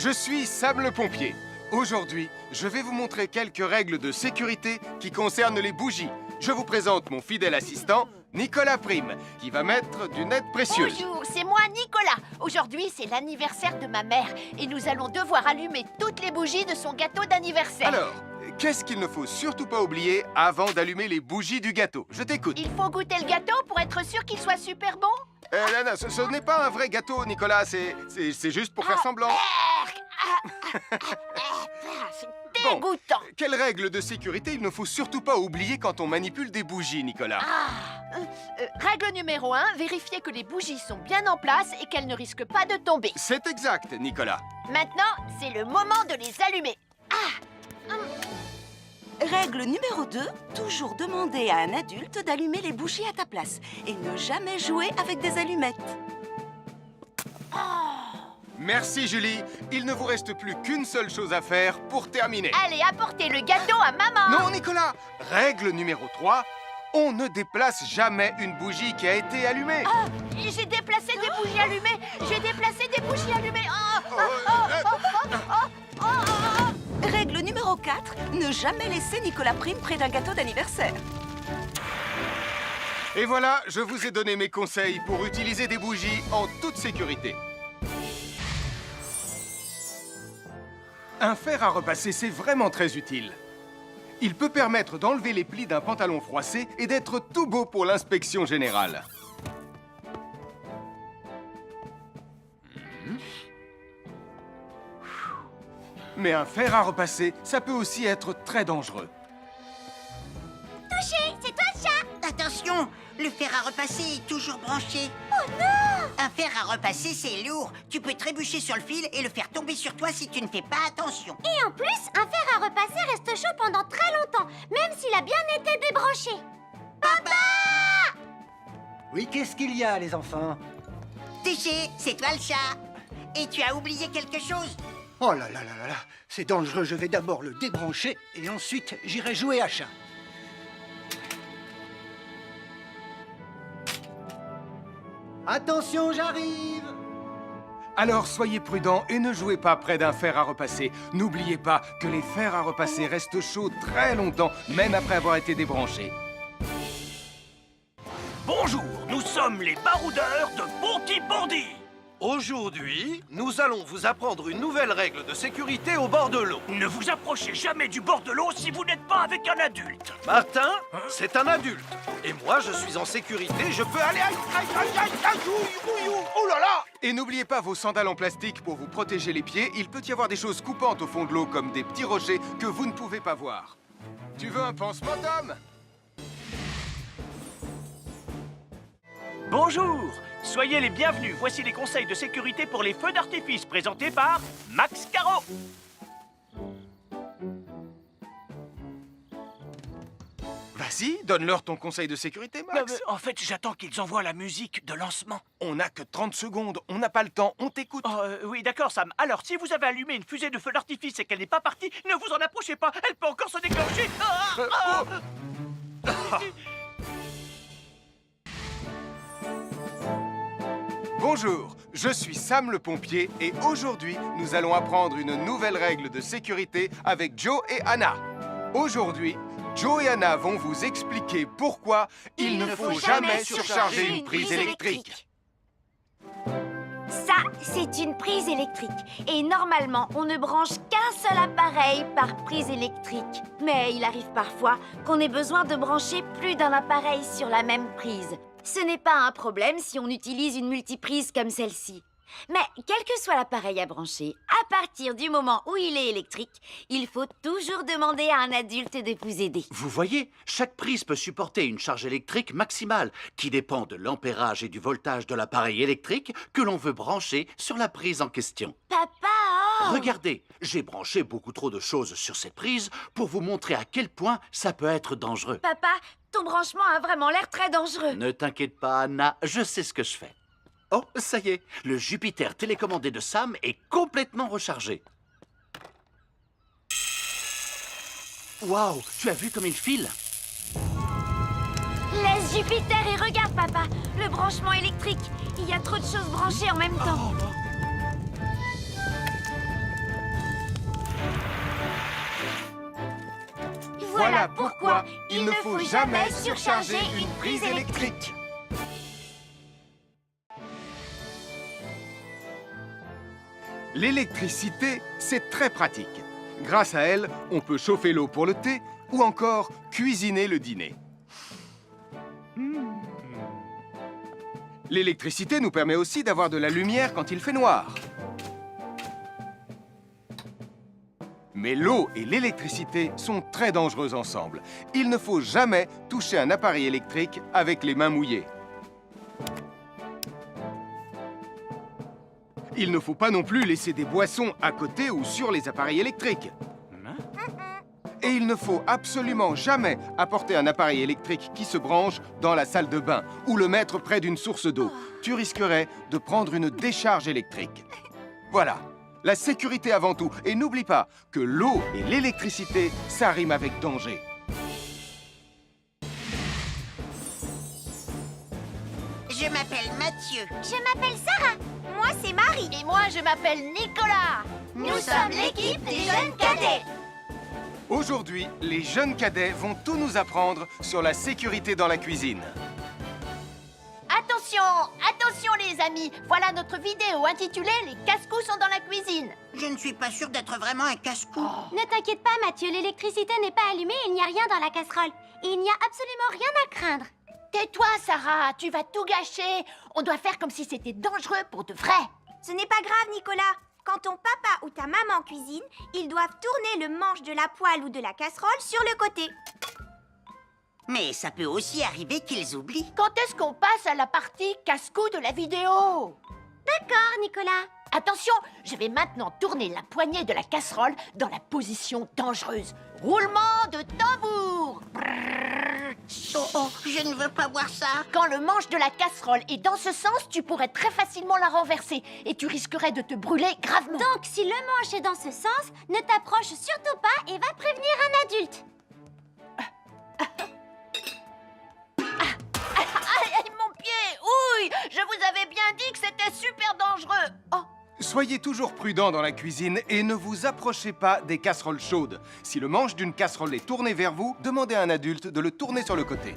je suis Sam le pompier. Aujourd'hui, je vais vous montrer quelques règles de sécurité qui concernent les bougies. Je vous présente mon fidèle assistant, Nicolas Prime, qui va mettre d'une aide précieuse. Bonjour, c'est moi Nicolas. Aujourd'hui, c'est l'anniversaire de ma mère et nous allons devoir allumer toutes les bougies de son gâteau d'anniversaire. Alors, qu'est-ce qu'il ne faut surtout pas oublier avant d'allumer les bougies du gâteau? Je t'écoute. Il faut goûter le gâteau pour être sûr qu'il soit super bon. Non, ce n'est pas un vrai gâteau, Nicolas. C'est juste pour faire semblant. C'est dégoûtant. Quelles règles de sécurité il ne faut surtout pas oublier quand on manipule des bougies, Nicolas? Règle numéro 1, vérifier que les bougies sont bien en place et qu'elles ne risquent pas de tomber. C'est exact, Nicolas. Maintenant, c'est le moment de les allumer. Règle numéro 2, toujours demander à un adulte d'allumer les bougies à ta place et ne jamais jouer avec des allumettes. Merci, Julie. Il ne vous reste plus qu'une seule chose à faire pour terminer. Allez, apportez le gâteau à maman. Non, Nicolas. Règle numéro 3, on ne déplace jamais une bougie qui a été allumée. J'ai déplacé des bougies allumées. J'ai déplacé des bougies allumées. Règle numéro 4, ne jamais laisser Nicolas Prime près d'un gâteau d'anniversaire. Et voilà, je vous ai donné mes conseils pour utiliser des bougies en toute sécurité. Un fer à repasser, c'est vraiment très utile. Il peut permettre d'enlever les plis d'un pantalon froissé et d'être tout beau pour l'inspection générale. Mais un fer à repasser, ça peut aussi être très dangereux. Touché, c'est toi le chat. Attention, le fer à repasser est toujours branché. Oh non! Un fer à repasser, c'est lourd. Tu peux trébucher sur le fil et le faire tomber sur toi si tu ne fais pas attention. Et en plus, un fer à repasser reste chaud pendant très longtemps, même s'il a bien été débranché. Papa! Oui, qu'est-ce qu'il y a, les enfants? Touché, c'est toi le chat. Et tu as oublié quelque chose? Oh là là là là là, c'est dangereux, je vais d'abord le débrancher et ensuite j'irai jouer à chat. Attention, j'arrive! Alors soyez prudents et ne jouez pas près d'un fer à repasser. N'oubliez pas que les fers à repasser restent chauds très longtemps, même après avoir été débranchés. Bonjour, nous sommes les baroudeurs de Pontypandy. Aujourd'hui, nous allons vous apprendre une nouvelle règle de sécurité au bord de l'eau. Ne vous approchez jamais du bord de l'eau si vous n'êtes pas avec un adulte. Martin, c'est un adulte. Et moi, je suis en sécurité, je peux aller... Aïe, aïe, aïe, aïe, aïe, ouïe, ouïe, ouïe. Oh là là! Et n'oubliez pas vos sandales en plastique pour vous protéger les pieds. Il peut y avoir des choses coupantes au fond de l'eau, comme des petits rochers que vous ne pouvez pas voir. Tu veux un pansement, Tom? Bonjour, soyez les bienvenus. Voici les conseils de sécurité pour les feux d'artifice présentés par Max Caro. Vas-y, donne-leur ton conseil de sécurité, Max. En fait, j'attends qu'ils envoient la musique de lancement. On n'a que 30 secondes, on n'a pas le temps, on t'écoute. Oui, d'accord, Sam. Alors, si vous avez allumé une fusée de feu d'artifice et qu'elle n'est pas partie, ne vous en approchez pas. Elle peut encore se déclencher. Bonjour, je suis Sam le pompier et aujourd'hui, nous allons apprendre une nouvelle règle de sécurité avec Joe et Anna. Aujourd'hui, Joe et Anna vont vous expliquer pourquoi il ne faut jamais surcharger une prise électrique. Ça, c'est une prise électrique. Et normalement, on ne branche qu'un seul appareil par prise électrique. Mais il arrive parfois qu'on ait besoin de brancher plus d'un appareil sur la même prise. Ce n'est pas un problème si on utilise une multiprise comme celle-ci. Mais quel que soit l'appareil à brancher, à partir du moment où il est électrique, il faut toujours demander à un adulte de vous aider. Vous voyez, chaque prise peut supporter une charge électrique maximale qui dépend de l'ampérage et du voltage de l'appareil électrique que l'on veut brancher sur la prise en question. Papa! Regardez, j'ai branché beaucoup trop de choses sur cette prise pour vous montrer à quel point ça peut être dangereux. Papa, ton branchement a vraiment l'air très dangereux. Ne t'inquiète pas, Anna, je sais ce que je fais. Oh, ça y est, le Jupiter télécommandé de Sam est complètement rechargé. Waouh, tu as vu comme il file? Laisse Jupiter et regarde, papa. Le branchement électrique. Il y a trop de choses branchées en même temps. Voilà pourquoi il ne faut jamais surcharger une prise électrique. L'électricité, c'est très pratique. Grâce à elle, on peut chauffer l'eau pour le thé ou encore cuisiner le dîner. L'électricité nous permet aussi d'avoir de la lumière quand il fait noir. Mais l'eau et l'électricité sont très dangereux ensemble. Il ne faut jamais toucher un appareil électrique avec les mains mouillées. Il ne faut pas non plus laisser des boissons à côté ou sur les appareils électriques. Et il ne faut absolument jamais apporter un appareil électrique qui se branche dans la salle de bain ou le mettre près d'une source d'eau. Tu risquerais de prendre une décharge électrique. Voilà, la sécurité avant tout. Et n'oublie pas que l'eau et l'électricité, ça rime avec danger. Je m'appelle Mathieu. Je m'appelle Sarah. Moi, c'est Marie. Et moi, je m'appelle Nicolas. Nous sommes l'équipe des jeunes cadets. Aujourd'hui, les jeunes cadets vont tout nous apprendre sur la sécurité dans la cuisine. Attention, attention les amis. Voilà notre vidéo intitulée « Les casse-cou sont dans la cuisine ». Je ne suis pas sûre d'être vraiment un casse-cou. Ne t'inquiète pas Mathieu, l'électricité n'est pas allumée et il n'y a rien dans la casserole. Et il n'y a absolument rien à craindre. Tais-toi Sarah, tu vas tout gâcher. On doit faire comme si c'était dangereux pour de vrai. Ce n'est pas grave, Nicolas. Quand ton papa ou ta maman cuisine, ils doivent tourner le manche de la poêle ou de la casserole sur le côté. Mais ça peut aussi arriver qu'ils oublient. Quand est-ce qu'on passe à la partie casse-cou de la vidéo? D'accord, Nicolas. Attention, je vais maintenant tourner la poignée de la casserole dans la position dangereuse. Roulement de tambour. Oh, je ne veux pas voir ça. Quand le manche de la casserole est dans ce sens, tu pourrais très facilement la renverser et tu risquerais de te brûler gravement. Donc, si le manche est dans ce sens, ne t'approche surtout pas et va prévenir un adulte. Aïe, mon pied! Ouille! Je vous avais bien dit que c'était super dangereux. Oh! Soyez toujours prudents dans la cuisine et ne vous approchez pas des casseroles chaudes. Si le manche d'une casserole est tourné vers vous, demandez à un adulte de le tourner sur le côté.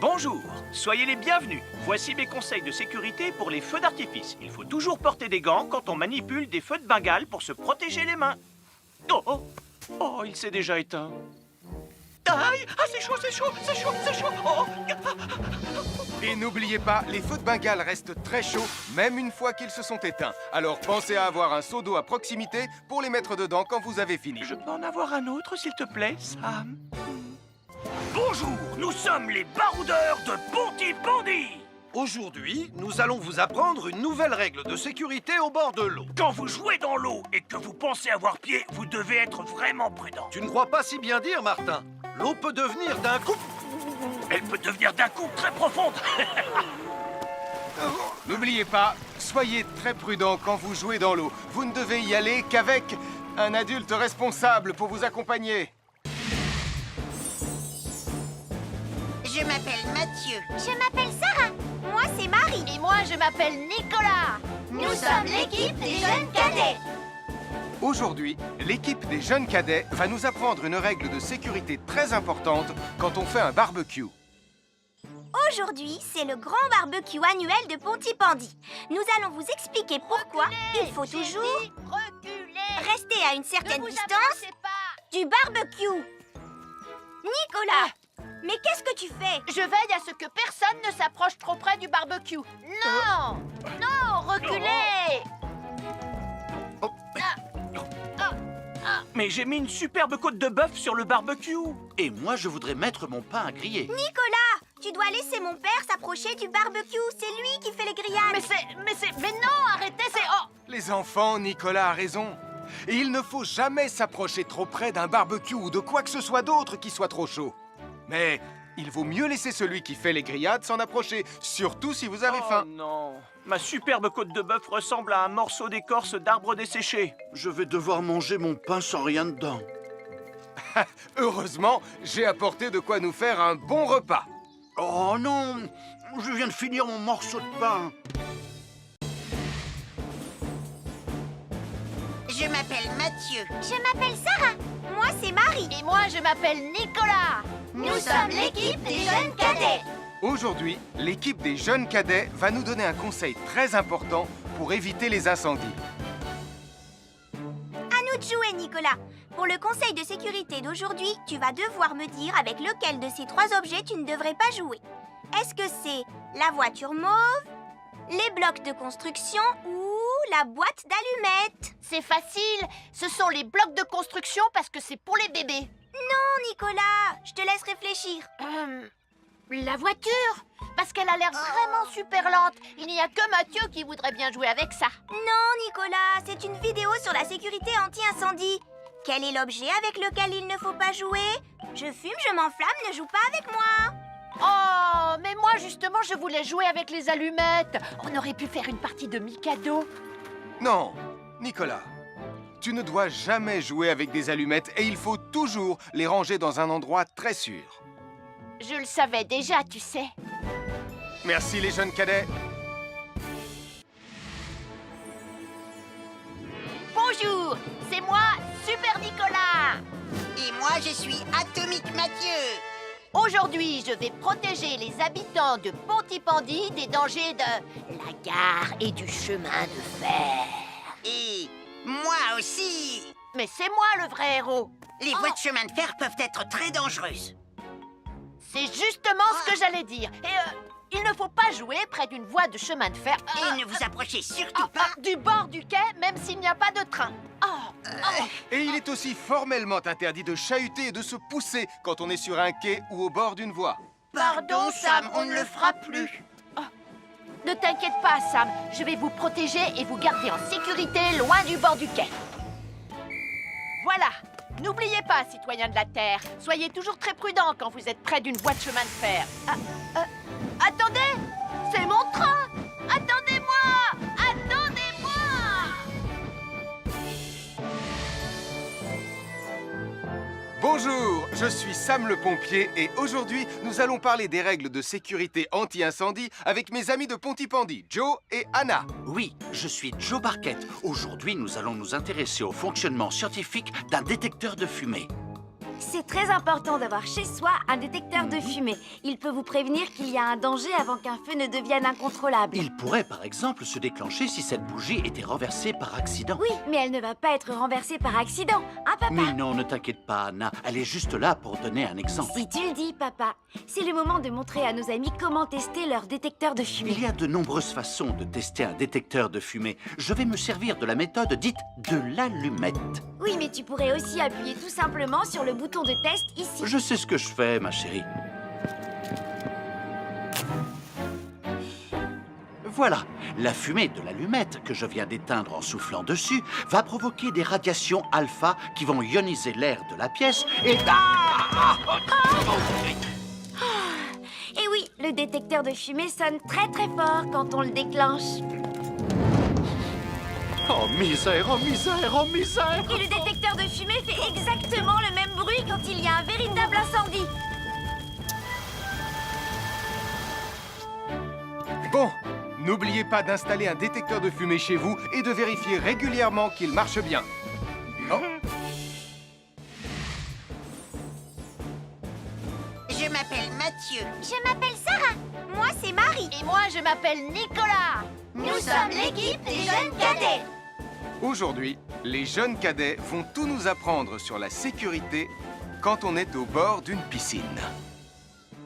Bonjour, soyez les bienvenus. Voici mes conseils de sécurité pour les feux d'artifice. Il faut toujours porter des gants quand on manipule des feux de Bengale pour se protéger les mains. Oh, oh, oh, il s'est déjà éteint. Aïe, ah, c'est chaud, c'est chaud, c'est chaud, c'est chaud. Oh. Et n'oubliez pas, les feux de Bengale restent très chauds, même une fois qu'ils se sont éteints. Alors pensez à avoir un seau d'eau à proximité pour les mettre dedans quand vous avez fini. Je peux en avoir un autre, s'il te plaît, Sam? Bonjour, nous sommes les baroudeurs de Pontypandy. Aujourd'hui, nous allons vous apprendre une nouvelle règle de sécurité au bord de l'eau. Quand vous jouez dans l'eau et que vous pensez avoir pied, vous devez être vraiment prudent. Tu ne crois pas si bien dire, Martin? L'eau peut devenir d'un coup... Elle peut devenir d'un coup très profonde. N'oubliez pas, soyez très prudents quand vous jouez dans l'eau. Vous ne devez y aller qu'avec un adulte responsable pour vous accompagner. Je m'appelle Mathieu. Je m'appelle Sarah. Moi, c'est Marie. Et moi, je m'appelle Nicolas. Nous sommes l'équipe des jeunes cadets. Aujourd'hui, l'équipe des jeunes cadets va nous apprendre une règle de sécurité très importante quand on fait un barbecue. Aujourd'hui, c'est le grand barbecue annuel de Pontypandy. Nous allons vous expliquer pourquoi il faut toujours rester à une certaine distance du barbecue. Nicolas, mais qu'est-ce que tu fais? Je veille à ce que personne ne s'approche trop près du barbecue. Non! Non, reculez! Mais j'ai mis une superbe côte de bœuf sur le barbecue. Et moi, je voudrais mettre mon pain à griller. Nicolas, tu dois laisser mon père s'approcher du barbecue. C'est lui qui fait les grillades. Mais non, arrêtez, c'est... Oh! Les enfants, Nicolas a raison. Et il ne faut jamais s'approcher trop près d'un barbecue ou de quoi que ce soit d'autre qui soit trop chaud. Mais il vaut mieux laisser celui qui fait les grillades s'en approcher, surtout si vous avez faim. Oh non, ma superbe côte de bœuf ressemble à un morceau d'écorce d'arbre desséché. Je vais devoir manger mon pain sans rien dedans. Heureusement, j'ai apporté de quoi nous faire un bon repas. Oh non, je viens de finir mon morceau de pain. m'appelle Mathieu. Je m'appelle Sarah. Moi, c'est Marie. Et moi, je m'appelle Nicolas. Nous sommes l'équipe des jeunes cadets. Aujourd'hui, l'équipe des jeunes cadets va nous donner un conseil très important pour éviter les incendies. À nous de jouer, Nicolas. Pour le conseil de sécurité d'aujourd'hui, tu vas devoir me dire avec lequel de ces 3 objets tu ne devrais pas jouer. Est-ce que c'est la voiture mauve, les blocs de construction ou la boîte d'allumettes? C'est facile. Ce sont les blocs de construction parce que c'est pour les bébés. Non, Nicolas, je te laisse réfléchir. La voiture, parce qu'elle a l'air vraiment super lente. Il n'y a que Mathieu qui voudrait bien jouer avec ça. Non, Nicolas, c'est une vidéo sur la sécurité anti-incendie. Quel est l'objet avec lequel il ne faut pas jouer? Je fume, je m'enflamme, ne joue pas avec moi. Oh, mais moi justement, je voulais jouer avec les allumettes. On aurait pu faire une partie de Mikado. Non, Nicolas, tu ne dois jamais jouer avec des allumettes et il faut toujours les ranger dans un endroit très sûr. Je le savais déjà, tu sais. Merci les jeunes cadets. Bonjour, c'est moi, Super Nicolas. Et moi, je suis Atomique Mathieu. Aujourd'hui, je vais protéger les habitants de Pontypandy des dangers de la gare et du chemin de fer. Et moi aussi. Mais c'est moi le vrai héros. Les voies de chemin de fer peuvent être très dangereuses. C'est justement ce que j'allais dire. Et il ne faut pas jouer près d'une voie de chemin de fer. Et ne vous approchez surtout pas. Du bord du quai, même s'il n'y a pas de train. Et il est aussi formellement interdit de chahuter et de se pousser quand on est sur un quai ou au bord d'une voie. Pardon, Sam, on ne le fera plus. Ne t'inquiète pas, Sam. Je vais vous protéger et vous garder en sécurité loin du bord du quai. Voilà. N'oubliez pas, citoyens de la Terre, soyez toujours très prudents quand vous êtes près d'une voie de chemin de fer. Attendez! C'est mon train! Attendez-moi! Attendez-moi! Bonjour, je suis Sam le pompier et aujourd'hui, nous allons parler des règles de sécurité anti-incendie avec mes amis de Pontypandy, Joe et Anna. Oui, je suis Joe Barquette. Aujourd'hui, nous allons nous intéresser au fonctionnement scientifique d'un détecteur de fumée. C'est très important d'avoir chez soi un détecteur de fumée. Il peut vous prévenir qu'il y a un danger avant qu'un feu ne devienne incontrôlable. Il pourrait, par exemple, se déclencher si cette bougie était renversée par accident. Oui, mais elle ne va pas être renversée par accident, hein, papa? Mais non, ne t'inquiète pas, Anna. Elle est juste là pour donner un exemple. Si tu le dis, papa. C'est le moment de montrer à nos amis comment tester leur détecteur de fumée. Il y a de nombreuses façons de tester un détecteur de fumée. Je vais me servir de la méthode dite de l'allumette. Oui, mais tu pourrais aussi appuyer tout simplement sur le bouton de test ici. Je sais ce que je fais, ma chérie. Voilà, la fumée de l'allumette que je viens d'éteindre en soufflant dessus va provoquer des radiations alpha qui vont ioniser l'air de la pièce et... Et oui, le détecteur de fumée sonne très très fort quand on le déclenche. Oh misère, oh misère, oh misère! Et le détecteur de fumée fait exactement le même bruit quand il y a un véritable incendie. Bon, n'oubliez pas d'installer un détecteur de fumée chez vous et de vérifier régulièrement qu'il marche bien. Oh. Je m'appelle Mathieu. Je m'appelle Sarah. Moi, c'est Marie. Et moi, je m'appelle Nicolas. Nous sommes l'équipe des jeunes cadets. Aujourd'hui, les jeunes cadets vont tout nous apprendre sur la sécurité quand on est au bord d'une piscine.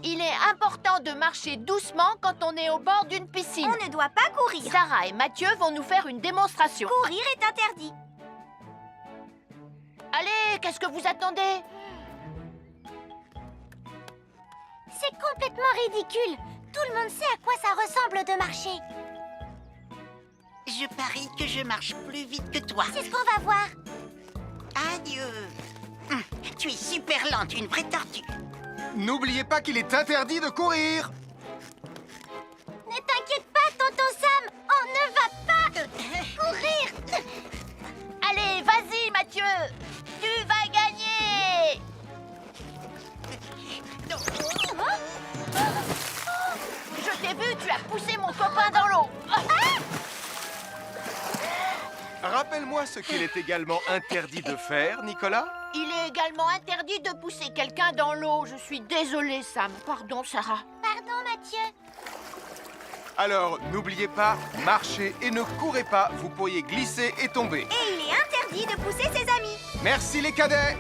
Il est important de marcher doucement quand on est au bord d'une piscine. On ne doit pas courir. Sarah et Mathieu vont nous faire une démonstration. Courir est interdit. Allez, qu'est-ce que vous attendez? C'est complètement ridicule. Tout le monde sait à quoi ça ressemble de marcher. Je parie que je marche plus vite que toi. C'est ce qu'on va voir. Adieu. Tu es super lente, une vraie tortue. N'oubliez pas qu'il est interdit de courir. Ne t'inquiète pas, tonton Sam. On ne va pas courir. Allez, vas-y, Mathieu. Tu vas gagner. Je t'ai vu, tu as poussé mon copain dans l'eau. Rappelle-moi ce qu'il est également interdit de faire, Nicolas. Il est également interdit de pousser quelqu'un dans l'eau. Je suis désolée, Sam. Pardon, Sarah. Pardon, Mathieu. Alors, n'oubliez pas, marchez et ne courez pas, vous pourriez glisser et tomber. Et il est interdit de pousser ses amis. Merci les cadets.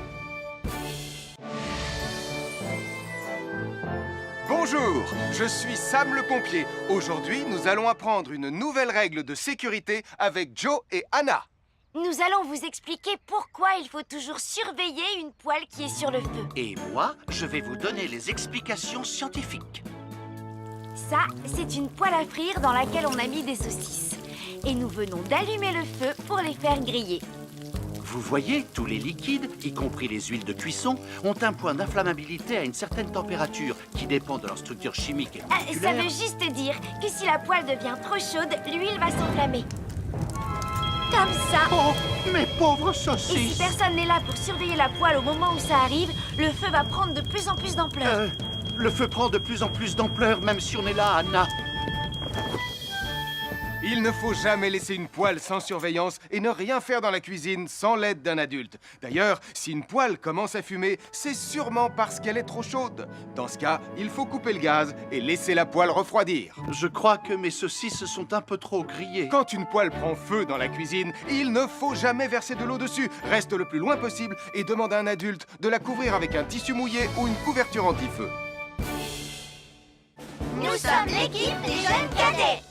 Bonjour, je suis Sam le pompier. Aujourd'hui, nous allons apprendre une nouvelle règle de sécurité avec Joe et Anna. Nous allons vous expliquer pourquoi il faut toujours surveiller une poêle qui est sur le feu. Et moi, je vais vous donner les explications scientifiques. Ça, c'est une poêle à frire dans laquelle on a mis des saucisses. Et nous venons d'allumer le feu pour les faire griller. Vous voyez, tous les liquides, y compris les huiles de cuisson, ont un point d'inflammabilité à une certaine température qui dépend de leur structure chimique et Ça moléculaire. veut juste dire que si la poêle devient trop chaude, l'huile va s'enflammer. Comme ça. Oh, mes pauvres Et si saucisses! personne n'est là pour surveiller la poêle au moment où ça arrive, le feu va prendre de plus en plus d'ampleur. Le feu prend de plus en plus d'ampleur, même si on est là, Anna. Il ne faut jamais laisser une poêle sans surveillance et ne rien faire dans la cuisine sans l'aide d'un adulte. D'ailleurs, si une poêle commence à fumer, c'est sûrement parce qu'elle est trop chaude. Dans ce cas, il faut couper le gaz et laisser la poêle refroidir. Je crois que mes saucisses sont un peu trop grillées. Quand une poêle prend feu dans la cuisine, il ne faut jamais verser de l'eau dessus. Reste le plus loin possible et demande à un adulte de la couvrir avec un tissu mouillé ou une couverture anti-feu. Nous sommes l'équipe des jeunes cadets.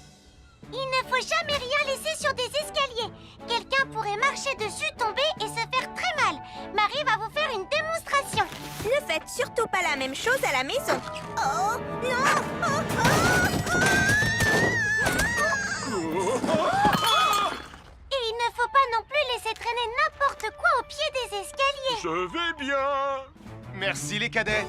Il ne faut jamais rien laisser sur des escaliers. Quelqu'un pourrait marcher dessus, tomber et se faire très mal. Marie va vous faire une démonstration. Ne faites surtout pas la même chose à la maison. Oh, non! Et il ne faut pas non plus laisser traîner n'importe quoi au pied des escaliers. Je vais bien. Merci les cadets.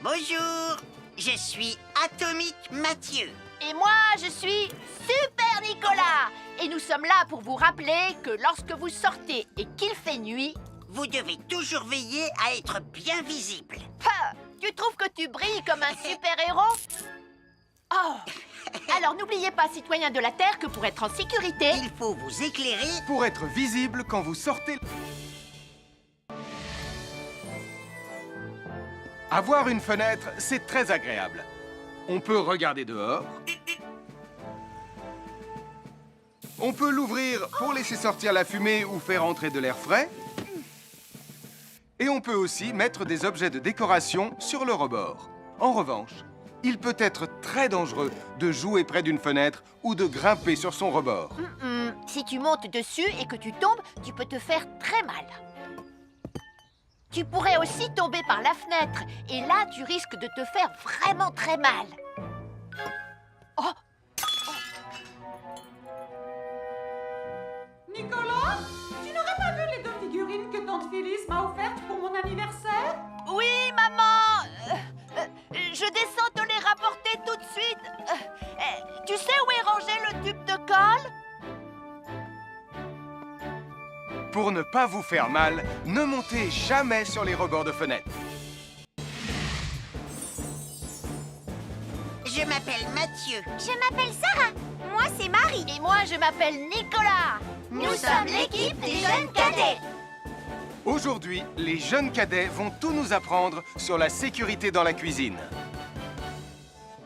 Bonjour, je suis Atomique Mathieu. Et moi, je suis Super Nicolas. Et nous sommes là pour vous rappeler que lorsque vous sortez et qu'il fait nuit... Vous devez toujours veiller à être bien visible. Ha! Tu trouves que tu brilles comme un super-héros? Oh! Alors n'oubliez pas, citoyens de la Terre, que pour être en sécurité... Il faut vous éclairer. Pour être visible quand vous sortez... Avoir une fenêtre, c'est très agréable. On peut regarder dehors. On peut l'ouvrir pour laisser sortir la fumée ou faire entrer de l'air frais. Et on peut aussi mettre des objets de décoration sur le rebord. En revanche, il peut être très dangereux de jouer près d'une fenêtre ou de grimper sur son rebord. Si tu montes dessus et que tu tombes, tu peux te faire très mal. Tu pourrais aussi tomber par la fenêtre. Et là, tu risques de te faire vraiment très mal. Oh! Nicolas, tu n'aurais pas vu les 2 figurines que tante Phyllis m'a offertes pour mon anniversaire? Oui, maman! Je descends te les rapporter tout de suite. Tu sais où est rangé le tube de colle? Pour ne pas vous faire mal, ne montez jamais sur les rebords de fenêtres. Je m'appelle Mathieu. Je m'appelle Sarah. Moi, c'est Marie. Et moi, je m'appelle Nicolas. Nous sommes l'équipe des jeunes cadets. Aujourd'hui, les jeunes cadets vont tout nous apprendre sur la sécurité dans la cuisine.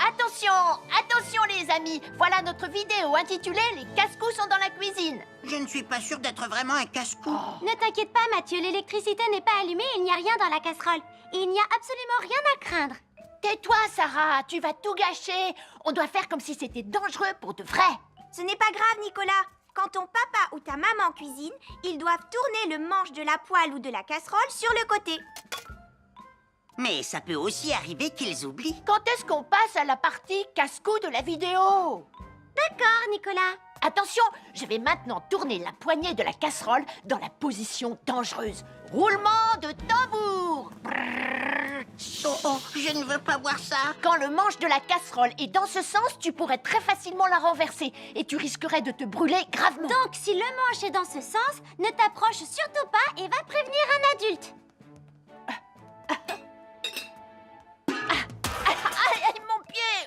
Attention, attention les amis. Voilà notre vidéo intitulée « Les casse-cous sont dans la cuisine ». Je ne suis pas sûre d'être vraiment un casse-cou. Ne t'inquiète pas, Mathieu, l'électricité n'est pas allumée et il n'y a rien dans la casserole. Et il n'y a absolument rien à craindre. Tais-toi, Sarah, tu vas tout gâcher. On doit faire comme si c'était dangereux pour de vrai. Ce n'est pas grave, Nicolas. Quand ton papa ou ta maman cuisine, ils doivent tourner le manche de la poêle ou de la casserole sur le côté. Mais ça peut aussi arriver qu'ils oublient. Quand est-ce qu'on passe à la partie casse-cou de la vidéo? D'accord, Nicolas. Attention, je vais maintenant tourner la poignée de la casserole dans la position dangereuse. Roulement de tambour. Oh, je ne veux pas voir ça. Quand le manche de la casserole est dans ce sens, tu pourrais très facilement la renverser et tu risquerais de te brûler gravement. Donc, si le manche est dans ce sens, ne t'approche surtout pas et va prévenir un adulte. Aïe, aïe, mon pied!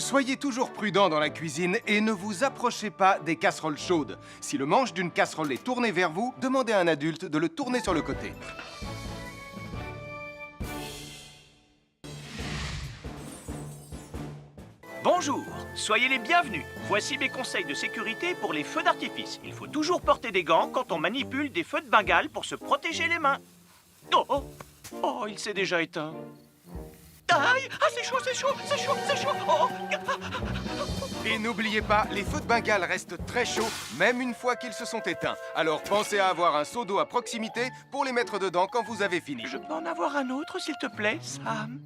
Soyez toujours prudent dans la cuisine et ne vous approchez pas des casseroles chaudes. Si le manche d'une casserole est tourné vers vous, demandez à un adulte de le tourner sur le côté. Bonjour, soyez les bienvenus. Voici mes conseils de sécurité pour les feux d'artifice. Il faut toujours porter des gants quand on manipule des feux de Bengale pour se protéger les mains. Oh, oh, oh, il s'est déjà éteint. Aïe, ah, c'est chaud, c'est chaud, c'est chaud, c'est chaud. Oh. Et n'oubliez pas, les feux de Bengale restent très chauds, même une fois qu'ils se sont éteints. Alors pensez à avoir un seau d'eau à proximité pour les mettre dedans quand vous avez fini. Je peux en avoir un autre, s'il te plaît, Sam?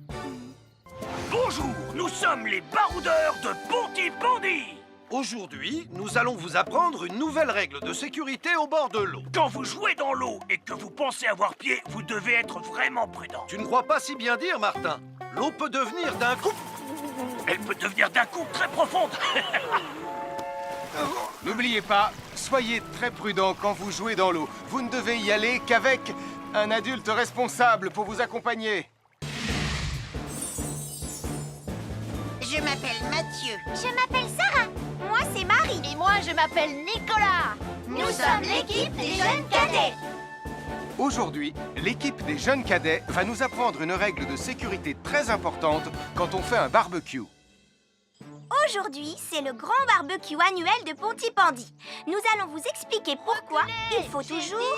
Bonjour, nous sommes les baroudeurs de Pontypandy. Aujourd'hui, nous allons vous apprendre une nouvelle règle de sécurité au bord de l'eau. Quand vous jouez dans l'eau et que vous pensez avoir pied, vous devez être vraiment prudent. Tu ne crois pas si bien dire, Martin? L'eau peut devenir d'un coup... Elle peut devenir d'un coup très profonde. N'oubliez pas, soyez très prudent quand vous jouez dans l'eau. Vous ne devez y aller qu'avec un adulte responsable pour vous accompagner. Je m'appelle Mathieu. Je m'appelle Sarah. Moi, c'est Marie. Et moi, je m'appelle Nicolas. Nous sommes l'équipe des jeunes cadets. Aujourd'hui, l'équipe des jeunes cadets va nous apprendre une règle de sécurité très importante quand on fait un barbecue. Aujourd'hui, c'est le grand barbecue annuel de Pontypandy. Nous allons vous expliquer pourquoi il faut toujours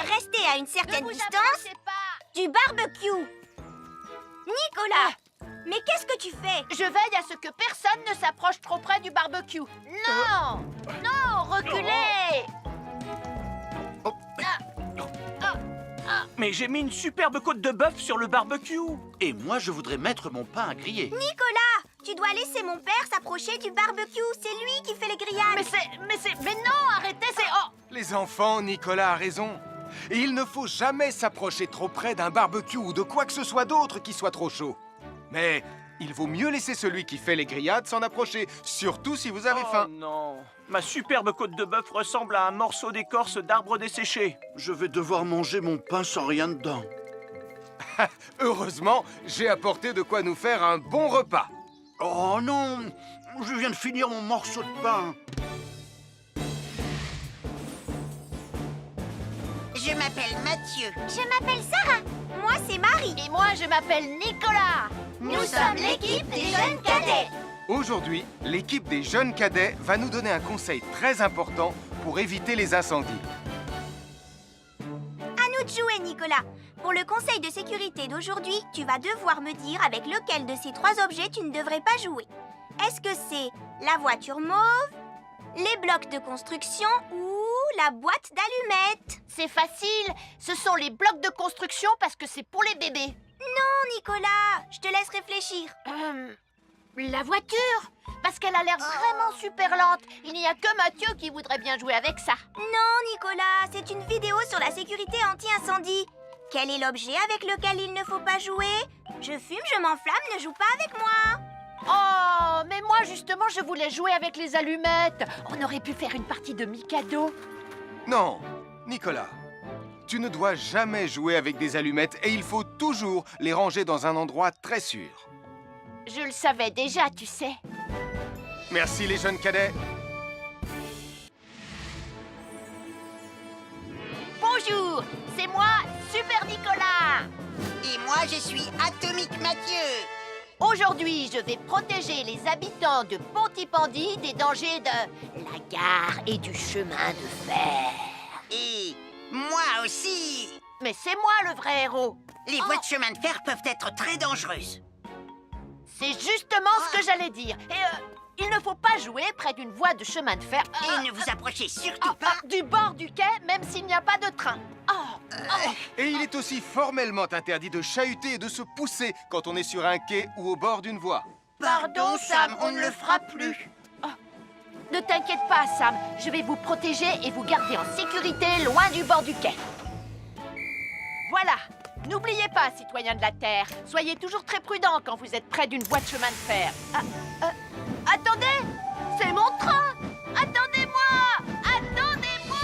rester à une certaine distance du barbecue. Nicolas, mais qu'est-ce que tu fais? Je veille à ce que personne ne s'approche trop près du barbecue. Non! Non, reculez! Mais j'ai mis une superbe côte de bœuf sur le barbecue. Et moi, je voudrais mettre mon pain à griller. Nicolas, tu dois laisser mon père s'approcher du barbecue. C'est lui qui fait les grillades. Mais non, arrêtez, c'est... Oh! Les enfants, Nicolas a raison. Et il ne faut jamais s'approcher trop près d'un barbecue ou de quoi que ce soit d'autre qui soit trop chaud. Mais il vaut mieux laisser celui qui fait les grillades s'en approcher, surtout si vous avez faim. Oh non, ma superbe côte de bœuf ressemble à un morceau d'écorce d'arbre desséché. Je vais devoir manger mon pain sans rien dedans. Heureusement, j'ai apporté de quoi nous faire un bon repas. Oh non! Je viens de finir mon morceau de pain. Je m'appelle Mathieu. Je m'appelle Sarah. Moi, c'est Marie. Et moi, je m'appelle Nicolas. Nous sommes l'équipe des jeunes cadets. Aujourd'hui, l'équipe des jeunes cadets va nous donner un conseil très important pour éviter les incendies. À nous de jouer, Nicolas. Pour le conseil de sécurité d'aujourd'hui, tu vas devoir me dire avec lequel de ces trois objets tu ne devrais pas jouer. Est-ce que c'est la voiture mauve, les blocs de construction ou la boîte d'allumettes? C'est facile. Ce sont les blocs de construction parce que c'est pour les bébés. Non, Nicolas, je te laisse réfléchir. La voiture, parce qu'elle a l'air vraiment super lente. Il n'y a que Mathieu qui voudrait bien jouer avec ça. Non, Nicolas, c'est une vidéo sur la sécurité anti-incendie. Quel est l'objet avec lequel il ne faut pas jouer? Je fume, je m'enflamme, ne joue pas avec moi. Oh, mais moi justement, je voulais jouer avec les allumettes. On aurait pu faire une partie de Mikado. Non, Nicolas, tu ne dois jamais jouer avec des allumettes et il faut toujours les ranger dans un endroit très sûr. Je le savais déjà, tu sais. Merci les jeunes cadets. Bonjour, c'est moi, Super Nicolas. Et moi, je suis Atomique Mathieu. Aujourd'hui, je vais protéger les habitants de Pontypandy des dangers de la gare et du chemin de fer. Et moi aussi. Mais c'est moi le vrai héros. Les voies de chemin de fer peuvent être très dangereuses. C'est justement ce que j'allais dire. Et il ne faut pas jouer près d'une voie de chemin de fer. Et ne vous approchez surtout pas du bord du quai, même s'il n'y a pas de train. Et il est aussi formellement interdit de chahuter et de se pousser quand on est sur un quai ou au bord d'une voie. Pardon, Sam, on ne le fera plus. Ne t'inquiète pas, Sam. Je vais vous protéger et vous garder en sécurité loin du bord du quai. Voilà. N'oubliez pas, citoyens de la Terre, soyez toujours très prudents quand vous êtes près d'une voie de chemin de fer. Attendez! C'est mon train! Attendez-moi! Attendez-moi!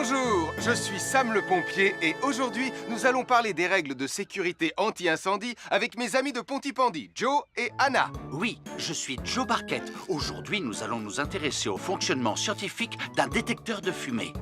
Bonjour, je suis Sam le pompier et aujourd'hui, nous allons parler des règles de sécurité anti-incendie avec mes amis de Pontypandy, Joe et Anna. Oui, je suis Joe Barquette. Aujourd'hui, nous allons nous intéresser au fonctionnement scientifique d'un détecteur de fumée.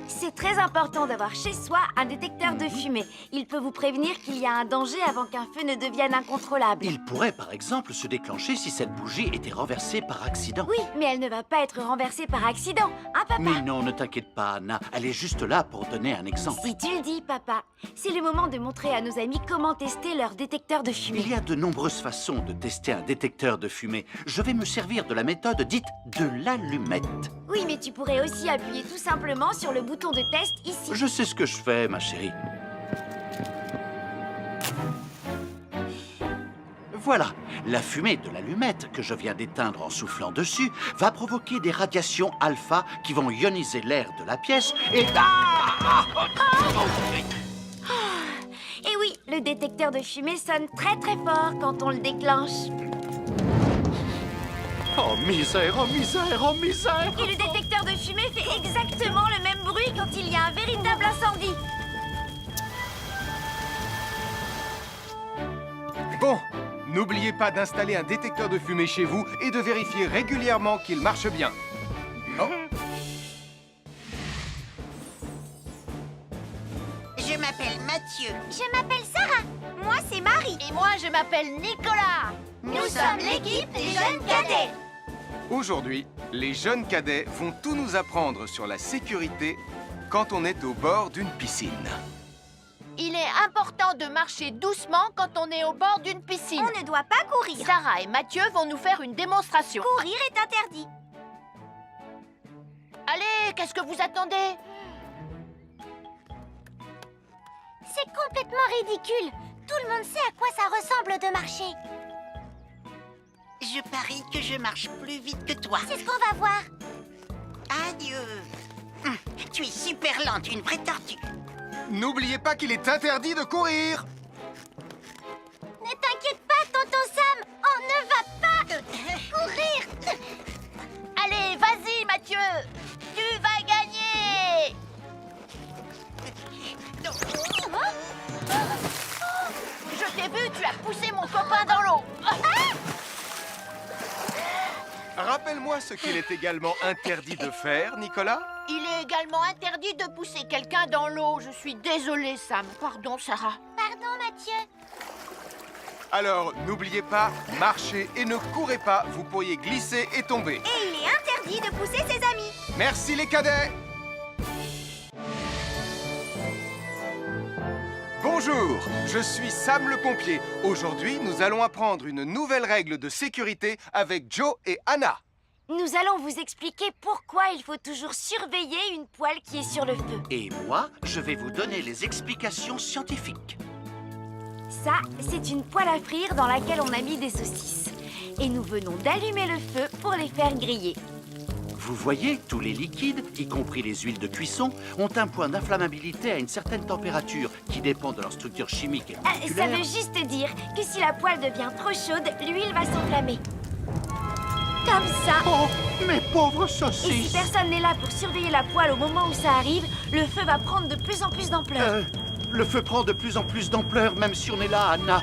C'est très important d'avoir chez soi un détecteur de fumée. Il peut vous prévenir qu'il y a un danger avant qu'un feu ne devienne incontrôlable. Il pourrait, par exemple, se déclencher si cette bougie était renversée par accident. Oui, mais elle ne va pas être renversée par accident, hein, papa? Mais non, ne t'inquiète pas, Anna. Elle est juste là pour donner un exemple. Si tu le dis, papa. C'est le moment de montrer à nos amis comment tester leur détecteur de fumée. Il y a de nombreuses façons de tester un détecteur de fumée. Je vais me servir de la méthode dite de l'allumette. Oui, mais tu pourrais aussi appuyer tout simplement sur le bouton de test ici. Je sais ce que je fais, ma chérie. Voilà, la fumée de l'allumette que je viens d'éteindre en soufflant dessus va provoquer des radiations alpha qui vont ioniser l'air de la pièce et... Et oui, le détecteur de fumée sonne très très fort quand on le déclenche. Oh misère, oh misère, oh misère! Et le détecteur de fumée fait exactement le même bruit quand il y a un véritable incendie. Bon, n'oubliez pas d'installer un détecteur de fumée chez vous et de vérifier régulièrement qu'il marche bien. Oh. Je m'appelle Mathieu. Je m'appelle Sarah. Moi, c'est Marie. Et moi, je m'appelle Nicolas. Nous sommes l'équipe des jeunes cadets. Aujourd'hui, les jeunes cadets vont tout nous apprendre sur la sécurité quand on est au bord d'une piscine. Il est important de marcher doucement quand on est au bord d'une piscine. On ne doit pas courir. Sarah et Mathieu vont nous faire une démonstration. Courir est interdit. Allez, qu'est-ce que vous attendez? C'est complètement ridicule. Tout le monde sait à quoi ça ressemble de marcher. Je parie que je marche plus vite que toi. C'est ce qu'on va voir. Adieu. Tu es super lente, une vraie tortue. N'oubliez pas qu'il est interdit de courir. Ne t'inquiète pas, tonton Sam. On ne va pas courir. Allez, vas-y, Mathieu. Tu vas gagner. Je t'ai vu, tu as poussé mon copain dans l'eau. Rappelle-moi ce qu'il est également interdit de faire, Nicolas. Il est également interdit de pousser quelqu'un dans l'eau. Je suis désolée, Sam. Pardon, Sarah. Pardon, Mathieu. Alors, n'oubliez pas, marchez et ne courez pas, vous pourriez glisser et tomber. Et il est interdit de pousser ses amis. Merci les cadets. Bonjour, je suis Sam le pompier. Aujourd'hui, nous allons apprendre une nouvelle règle de sécurité avec Joe et Anna. Nous allons vous expliquer pourquoi il faut toujours surveiller une poêle qui est sur le feu. Et moi, je vais vous donner les explications scientifiques. Ça, c'est une poêle à frire dans laquelle on a mis des saucisses. Et nous venons d'allumer le feu pour les faire griller. Vous voyez, tous les liquides, y compris les huiles de cuisson, ont un point d'inflammabilité à une certaine température qui dépend de leur structure chimique et Ça moléculaire. veut juste dire que si la poêle devient trop chaude, l'huile va s'enflammer. Comme ça. Oh, mes pauvres Et si saucisses! personne n'est là pour surveiller la poêle au moment où ça arrive, le feu va prendre de plus en plus d'ampleur. Le feu prend de plus en plus d'ampleur, même si on est là, Anna.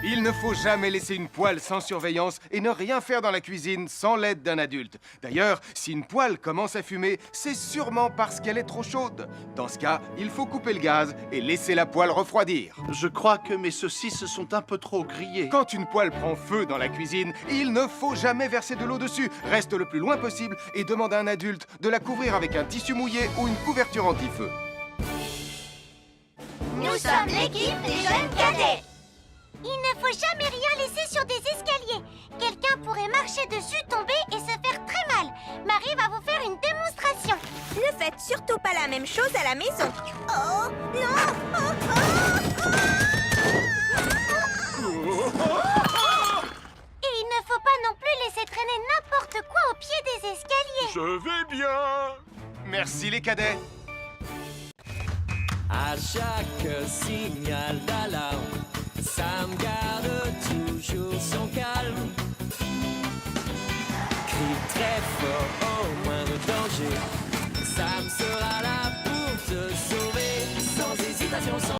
Il ne faut jamais laisser une poêle sans surveillance et ne rien faire dans la cuisine sans l'aide d'un adulte. D'ailleurs, si une poêle commence à fumer, c'est sûrement parce qu'elle est trop chaude. Dans ce cas, il faut couper le gaz et laisser la poêle refroidir. Je crois que mes saucisses sont un peu trop grillées. Quand une poêle prend feu dans la cuisine, il ne faut jamais verser de l'eau dessus. Reste le plus loin possible et demande à un adulte de la couvrir avec un tissu mouillé ou une couverture anti-feu. Nous sommes l'équipe des jeunes cadets. Il ne faut jamais rien laisser sur des escaliers. Quelqu'un pourrait marcher dessus, tomber et se faire très mal. Marie va vous faire une démonstration. Ne faites surtout pas la même chose à la maison. Oh, non. Et il ne faut pas non plus laisser traîner n'importe quoi au pied des escaliers. Je vais bien. Merci les cadets. À chaque signal d'alarme, Sam garde toujours son calme. Crie très fort au moindre danger. attention sans